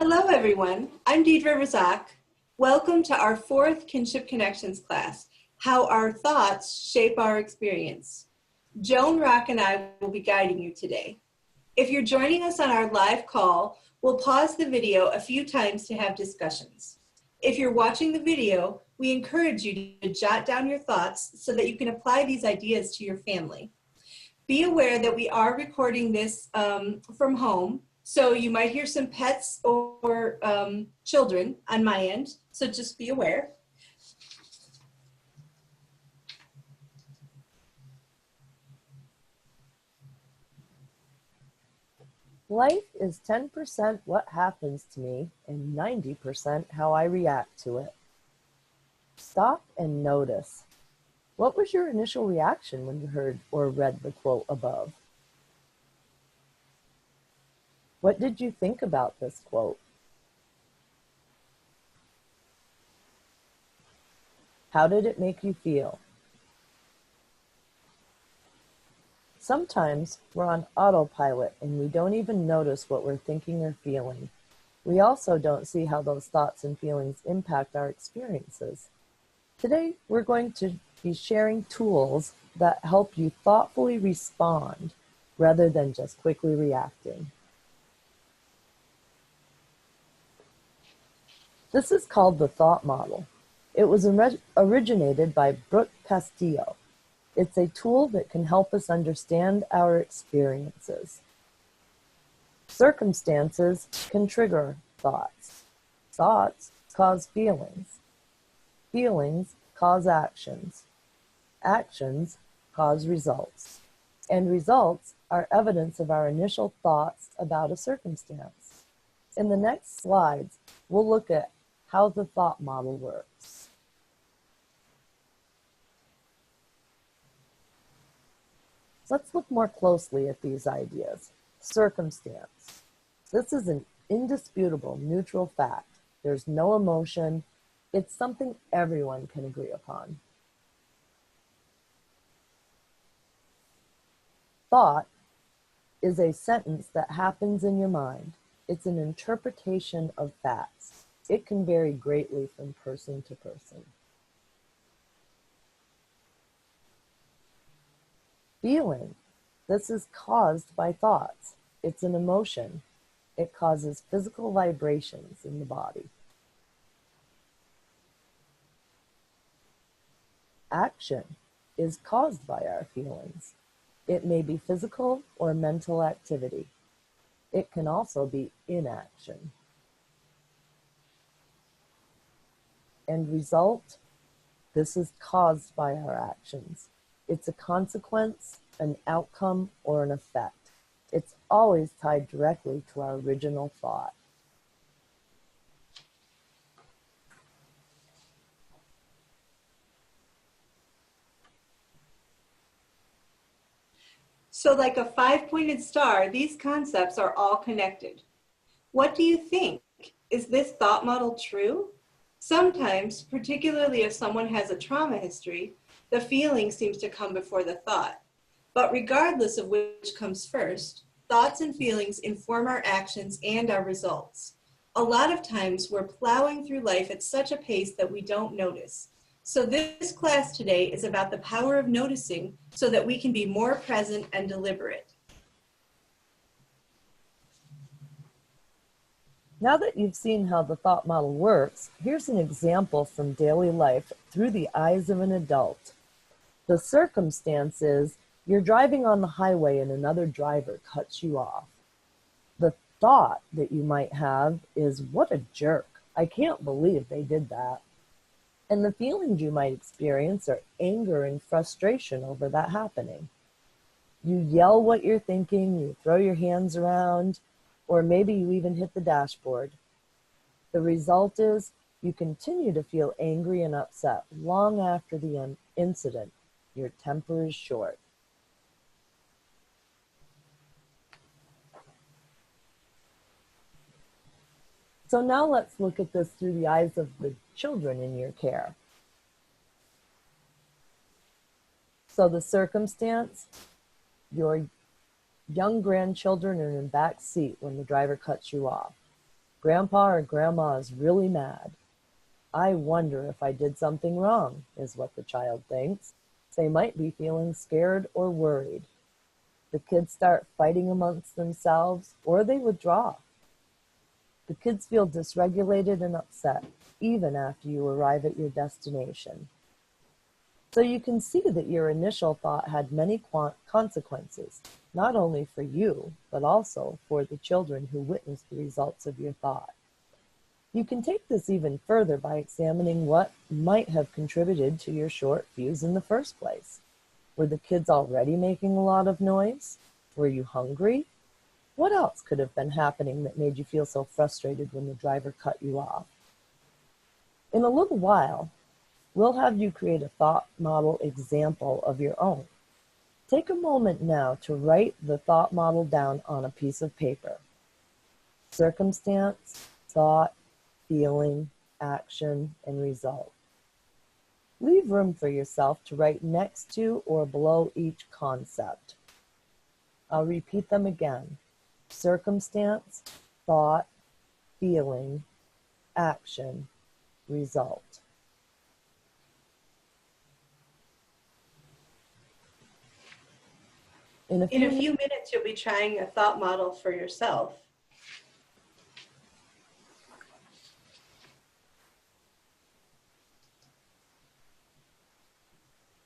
Hello, everyone. I'm Deidre Razak. Welcome to our fourth Kinship Connections class, How Our Thoughts Shape Our Experience. Joan Rock and I will be guiding you today. If you're joining us on our live call, we'll pause the video a few times to have discussions. If you're watching the video, we encourage you to jot down your thoughts so that you can apply these ideas to your family. Be aware that we are recording this from home, so you might hear some pets or children on my end, so just be aware. Life is 10% what happens to me and 90% how I react to it. Stop and notice. What was your initial reaction when you heard or read the quote above? What did you think about this quote? How did it make you feel? Sometimes we're on autopilot and we don't even notice what we're thinking or feeling. We also don't see how those thoughts and feelings impact our experiences. Today, we're going to be sharing tools that help you thoughtfully respond rather than just quickly reacting. This is called the thought model. It was originated by Brooke Castillo. It's a tool that can help us understand our experiences. Circumstances can trigger thoughts. Thoughts cause feelings. Feelings cause actions. Actions cause results. And results are evidence of our initial thoughts about a circumstance. In the next slides, we'll look at how the thought model works. Let's look more closely at these ideas. Circumstance. This is an indisputable neutral fact. There's no emotion. It's something everyone can agree upon. Thought is a sentence that happens in your mind. It's an interpretation of facts. It can vary greatly from person to person. Feeling. This is caused by thoughts. It's an emotion. It causes physical vibrations in the body. Action is caused by our feelings. It may be physical or mental activity. It can also be inaction. And result, this is caused by our actions. It's a consequence, an outcome, or an effect. It's always tied directly to our original thought. So like a five-pointed star, these concepts are all connected. What do you think? Is this thought model true? Sometimes, particularly if someone has a trauma history, the feeling seems to come before the thought. But regardless of which comes first, thoughts and feelings inform our actions and our results. A lot of times we're plowing through life at such a pace that we don't notice. So this class today is about the power of noticing so that we can be more present and deliberate. Now that you've seen how the thought model works, here's an example from daily life through the eyes of an adult. The circumstance is you're driving on the highway and another driver cuts you off. The thought that you might have is, what a jerk. I can't believe they did that. And the feelings you might experience are anger and frustration over that happening. You yell what you're thinking, you throw your hands around, or maybe you even hit the dashboard. The result is you continue to feel angry and upset long after the incident. Your temper is short. So now let's look at this through the eyes of the children in your care. So the circumstance, your young grandchildren are in the back seat when the driver cuts you off. Grandpa or Grandma is really mad. I wonder if I did something wrong, is what the child thinks. They might be feeling scared or worried. The kids start fighting amongst themselves, or they withdraw. The kids feel dysregulated and upset, even after you arrive at your destination. So you can see that your initial thought had many consequences, not only for you, but also for the children who witnessed the results of your thought. You can take this even further by examining what might have contributed to your short fuse in the first place. Were the kids already making a lot of noise? Were you hungry? What else could have been happening that made you feel so frustrated when the driver cut you off? In a little while, we'll have you create a thought model example of your own. Take a moment now to write the thought model down on a piece of paper. Circumstance, thought, feeling, action, and result. Leave room for yourself to write next to or below each concept. I'll repeat them again. Circumstance, thought, feeling, action, result. In a few minutes, you'll be trying a thought model for yourself.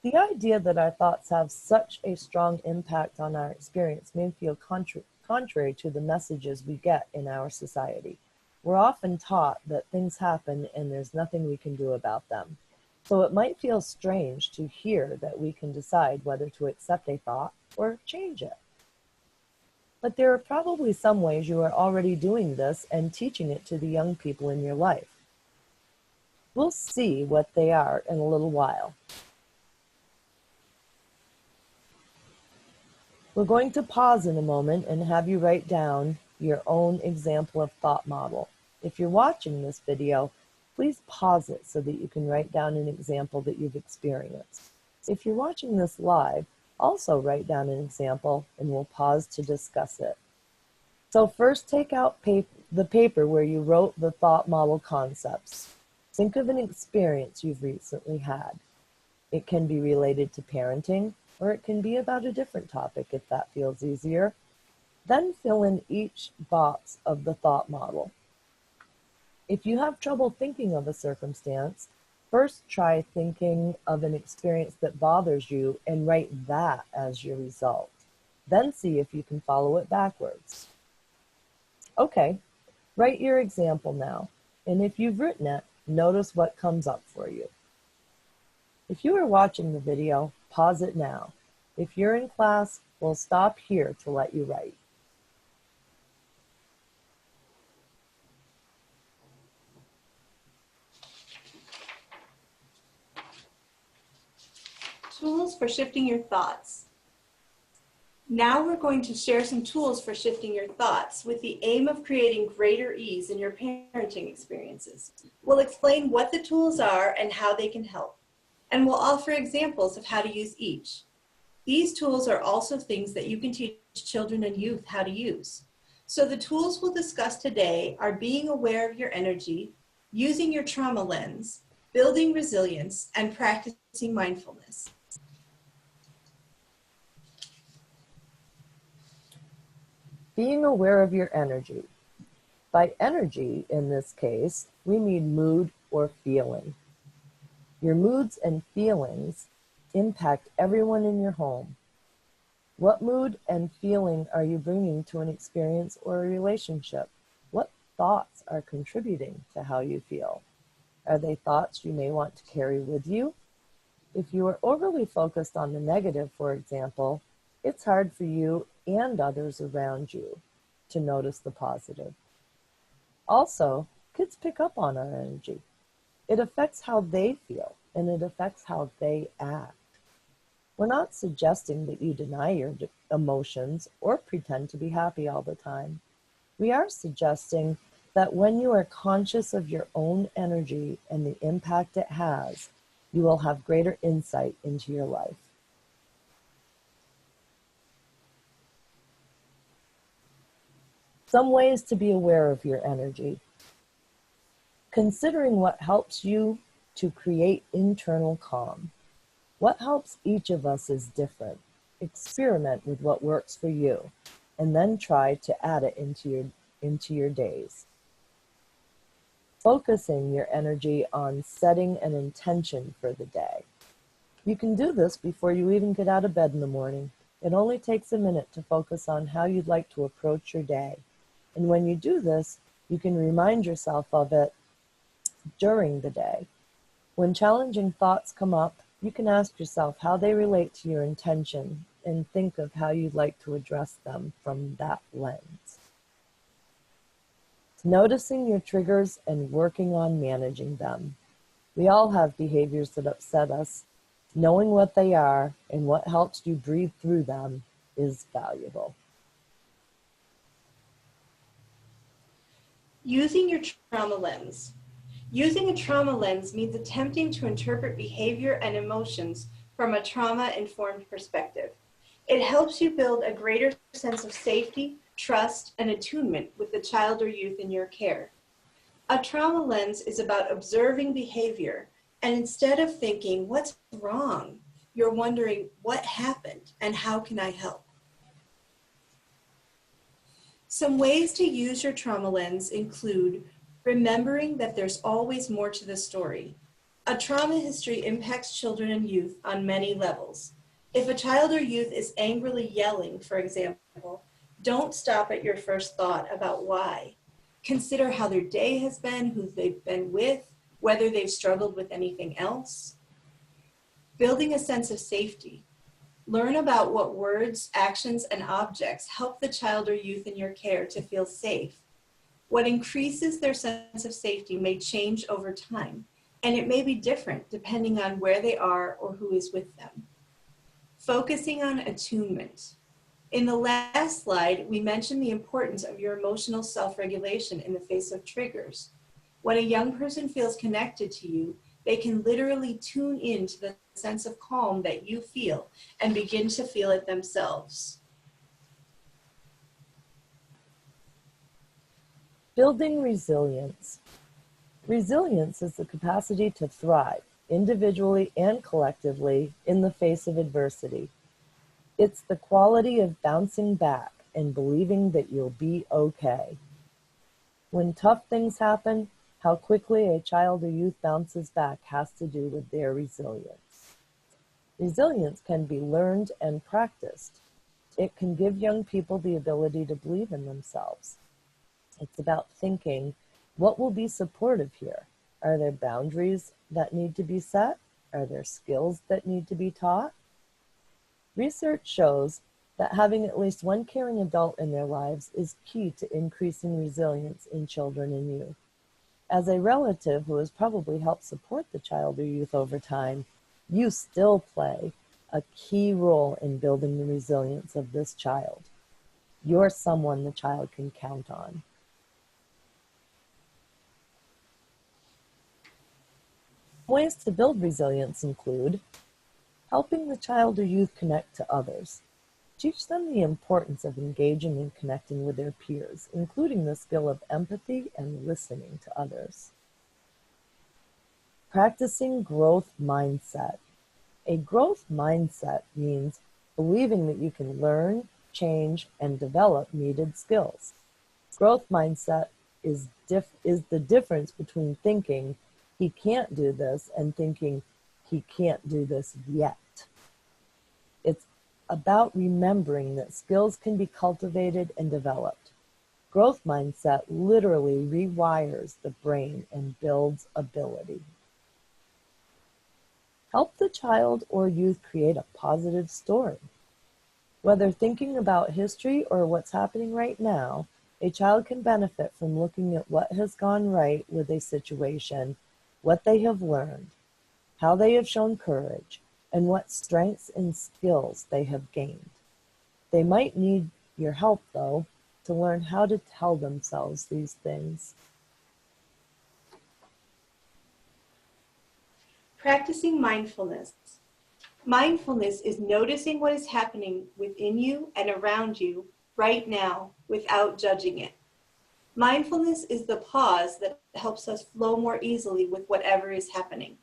The idea that our thoughts have such a strong impact on our experience may feel contrary to the messages we get in our society. We're often taught that things happen and there's nothing we can do about them. So it might feel strange to hear that we can decide whether to accept a thought or change it. But there are probably some ways you are already doing this and teaching it to the young people in your life. We'll see what they are in a little while. We're going to pause in a moment and have you write down your own example of thought model. If you're watching this video, please pause it so that you can write down an example that you've experienced. If you're watching this live, also write down an example and we'll pause to discuss it. So first take out the paper where you wrote the thought model concepts. Think of an experience you've recently had. It can be related to parenting, or it can be about a different topic if that feels easier. Then fill in each box of the thought model. If you have trouble thinking of a circumstance, first try thinking of an experience that bothers you and write that as your result. Then see if you can follow it backwards. Okay, write your example now, and if you've written it, notice what comes up for you. If you are watching the video, pause it now. If you're in class, we'll stop here to let you write. Tools for shifting your thoughts. Now we're going to share some tools for shifting your thoughts with the aim of creating greater ease in your parenting experiences. We'll explain what the tools are and how they can help, and we'll offer examples of how to use each. These tools are also things that you can teach children and youth how to use. So the tools we'll discuss today are being aware of your energy, using your trauma lens, building resilience, and practicing mindfulness. Being aware of your energy. By energy, in this case, we mean mood or feeling. Your moods and feelings impact everyone in your home. What mood and feeling are you bringing to an experience or a relationship? What thoughts are contributing to how you feel? Are they thoughts you may want to carry with you? If you are overly focused on the negative, for example, it's hard for you and others around you to notice the positive. Also, kids pick up on our energy. It affects how they feel, and it affects how they act. We're not suggesting that you deny your emotions or pretend to be happy all the time. We are suggesting that when you are conscious of your own energy and the impact it has, you will have greater insight into your life. Some ways to be aware of your energy. Considering what helps you to create internal calm. What helps each of us is different. Experiment with what works for you, and then try to add it into your days. Focusing your energy on setting an intention for the day. You can do this before you even get out of bed in the morning. It only takes a minute to focus on how you'd like to approach your day. And when you do this, you can remind yourself of it during the day. When challenging thoughts come up, you can ask yourself how they relate to your intention and think of how you'd like to address them from that lens. Noticing your triggers and working on managing them. We all have behaviors that upset us. Knowing what they are and what helps you breathe through them is valuable. Using your trauma lens. Using a trauma lens means attempting to interpret behavior and emotions from a trauma-informed perspective. It helps you build a greater sense of safety, trust, and attunement with the child or youth in your care. A trauma lens is about observing behavior, and instead of thinking, what's wrong, you're wondering, what happened and how can I help? Some ways to use your trauma lens include remembering that there's always more to the story. A trauma history impacts children and youth on many levels. If a child or youth is angrily yelling, for example, don't stop at your first thought about why. Consider how their day has been, who they've been with, whether they've struggled with anything else. Building a sense of safety. Learn about what words, actions, and objects help the child or youth in your care to feel safe. What increases their sense of safety may change over time, and it may be different depending on where they are or who is with them. Focusing on attunement. In the last slide, we mentioned the importance of your emotional self-regulation in the face of triggers. When a young person feels connected to you, they can literally tune into the sense of calm that you feel and begin to feel it themselves. Building resilience. Resilience is the capacity to thrive individually and collectively in the face of adversity. It's the quality of bouncing back and believing that you'll be okay. When tough things happen, how quickly a child or youth bounces back has to do with their resilience. Resilience can be learned and practiced. It can give young people the ability to believe in themselves. It's about thinking, what will be supportive here? Are there boundaries that need to be set? Are there skills that need to be taught? Research shows that having at least one caring adult in their lives is key to increasing resilience in children and youth. As a relative who has probably helped support the child or youth over time, you still play a key role in building the resilience of this child. You're someone the child can count on. Ways to build resilience include helping the child or youth connect to others. Teach them the importance of engaging and connecting with their peers, including the skill of empathy and listening to others. Practicing growth mindset. A growth mindset means believing that you can learn, change, and develop needed skills. Growth mindset is the difference between thinking he can't do this and thinking he can't do this yet. It's about remembering that skills can be cultivated and developed. Growth mindset literally rewires the brain and builds ability. Help the child or youth create a positive story. Whether thinking about history or what's happening right now, a child can benefit from looking at what has gone right with a situation, what they have learned, how they have shown courage, and what strengths and skills they have gained. They might need your help, though, to learn how to tell themselves these things. Practicing mindfulness. Mindfulness is noticing what is happening within you and around you right now without judging it. Mindfulness is the pause that helps us flow more easily with whatever is happening.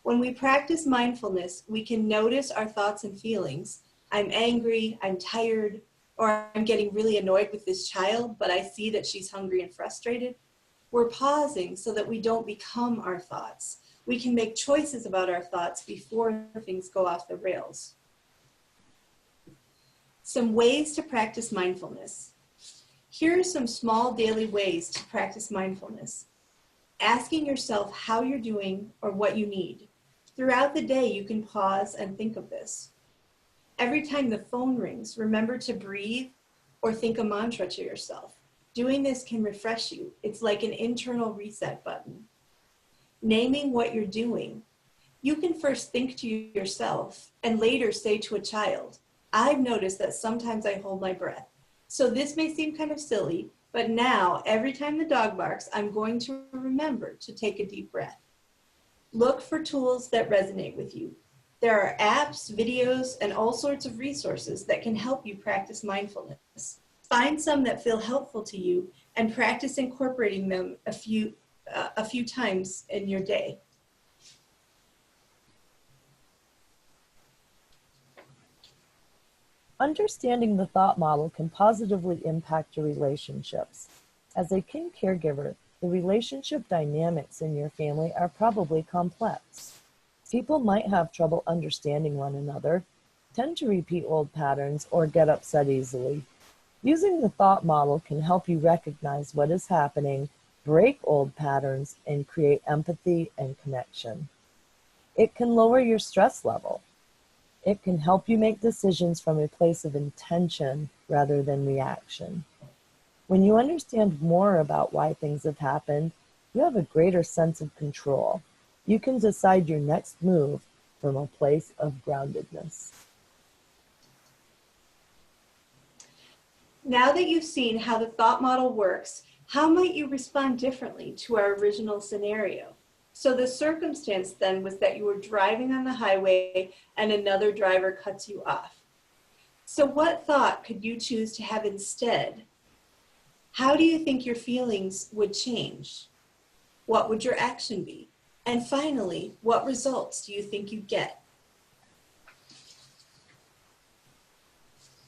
When we practice mindfulness, we can notice our thoughts and feelings. I'm angry, I'm tired, or I'm getting really annoyed with this child, but I see that she's hungry and frustrated. We're pausing so that we don't become our thoughts. We can make choices about our thoughts before things go off the rails. Some ways to practice mindfulness. Here are some small daily ways to practice mindfulness. Asking yourself how you're doing or what you need. Throughout the day, you can pause and think of this. Every time the phone rings, remember to breathe or think a mantra to yourself. Doing this can refresh you. It's like an internal reset button. Naming what you're doing. You can first think to yourself and later say to a child, I've noticed that sometimes I hold my breath. So this may seem kind of silly, but now every time the dog barks, I'm going to remember to take a deep breath. Look for tools that resonate with you. There are apps, videos, and all sorts of resources that can help you practice mindfulness. Find some that feel helpful to you and practice incorporating them a few times in your day. Understanding the thought model can positively impact your relationships. As a kin caregiver, the relationship dynamics in your family are probably complex. People might have trouble understanding one another, tend to repeat old patterns, or get upset easily. Using the thought model can help you recognize what is happening, break old patterns, and create empathy and connection. It can lower your stress level. It can help you make decisions from a place of intention rather than reaction. When you understand more about why things have happened, you have a greater sense of control. You can decide your next move from a place of groundedness. Now that you've seen how the thought model works, how might you respond differently to our original scenario? So the circumstance then was that you were driving on the highway and another driver cuts you off. So what thought could you choose to have instead? How do you think your feelings would change? What would your action be? And finally, what results do you think you'd get?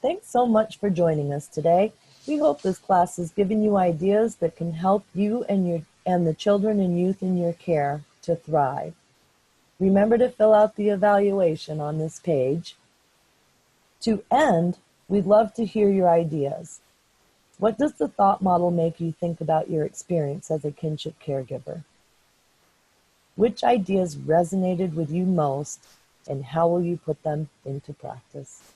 Thanks so much for joining us today. We hope this class has given you ideas that can help you and the children and youth in your care to thrive. Remember to fill out the evaluation on this page. To end, we'd love to hear your ideas. What does the thought model make you think about your experience as a kinship caregiver? Which ideas resonated with you most, and how will you put them into practice?